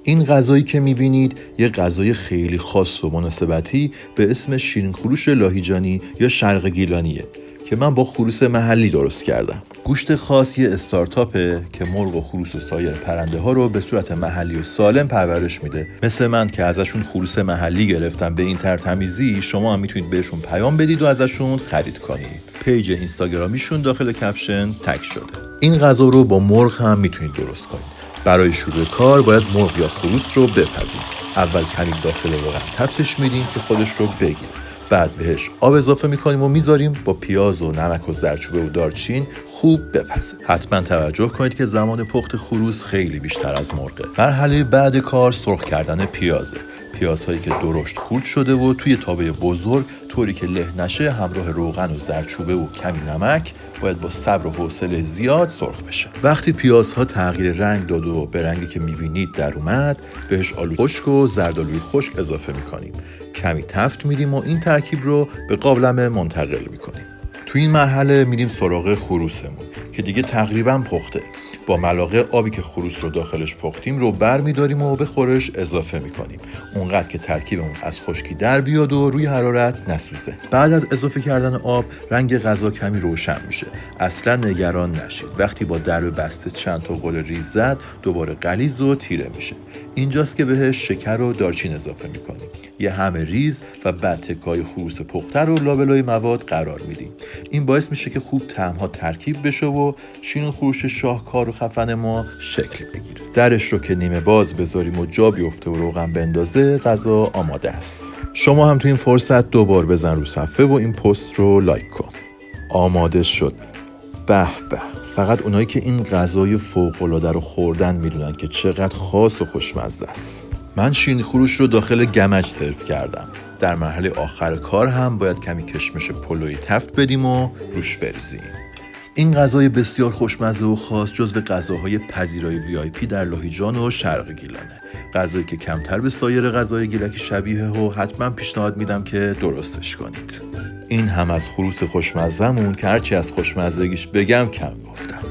این غذایی که میبینید یه غذای خیلی خاص و مناسبتی به اسم شیرین خروش لاهیجانی یا شرق گیلانیه که من با خروس محلی درست کردم. گوشت خاص یه استارتاپه که مرغ و خروس و سایر پرنده ها رو به صورت محلی و سالم پرورش میده. مثل من که ازشون خروس محلی گرفتم به این ترتمیزی، شما هم میتونید بهشون پیام بدید و ازشون خرید کنید. پیج اینستاگرامیشون داخل کپشن تگ شده. این غذا رو با مرغ هم میتونید درست کنید. برای شروع کار باید مرغ یا خروس رو بپزید. اول کمی داخل روغن تفتش میدیم که خودش رو بگیره. بعد بهش آب اضافه میکنیم و میذاریم با پیاز و نمک و زردچوبه و دارچین خوب بپزه. حتما توجه کنید که زمان پخت خروس خیلی بیشتر از مرغه. مرحله بعد کار سرخ کردن پیازه. پیازهایی که درشت خورد شده و توی تابه بزرگ طوری که له نشه همراه روغن و زردچوبه و کمی نمک باید با صبر و حوصله زیاد سرخ بشه. وقتی پیازها تغییر رنگ داد و به رنگی که میبینید در اومد، بهش آلو خشک و زردآلوی خشک اضافه میکنیم. کمی تفت میدیم و این ترکیب رو به قابلمه منتقل میکنیم. تو این مرحله میریم سراغ خروسمون که دیگه تقریبا پخته. با ملاقه آبی که خروس رو داخلش پختیم رو بر میداریم و به خورش اضافه میکنیم، اونقدر که ترکیبمون از خشکی در بیاد و روی حرارت نسوزه. بعد از اضافه کردن آب رنگ غذا کمی روشن میشه. اصلا نگران نشید، وقتی با درب بسته چند تا گل ریز زد دوباره غلیظ و تیره میشه. اینجاست که بهش شکر و دارچین اضافه میکنیم، یه همه ریز و بعد تکای خروس پخته رو لابلای مواد قرار میدیم. این باعث میشه که خوب طعم‌ها ترکیب بشه و شیرین خروش شاهکار و خفن ما شکل بگیره. درش رو که نیمه باز بذاریم و جا بیفته و روغن بندازه، غذا آماده است. شما هم تو این فرصت دوبار بزن رو صفحه و این پست رو لایک کن. آماده شد. به به، فقط اونایی که این غذای فوق‌العاده رو خوردن میدونن که چقدر خاص و خوشمزه است. من شیرین خروش رو داخل گمج سرو کردم. در مرحله آخر کار هم باید کمی کشمش پلویی تفت بدیم و روش بریزیم. این غذای بسیار خوشمزه و خاص جزو غذاهای پذیرای VIP در لاهیجان و شرق گیلانه. غذایی که کمتر به سایر غذای گیلکی شبیه و حتما پیشنهاد میدم که درستش کنید. این هم از خروس خوشمزه‌مون که هرچی از خوشمزگیش بگم کم گفتم.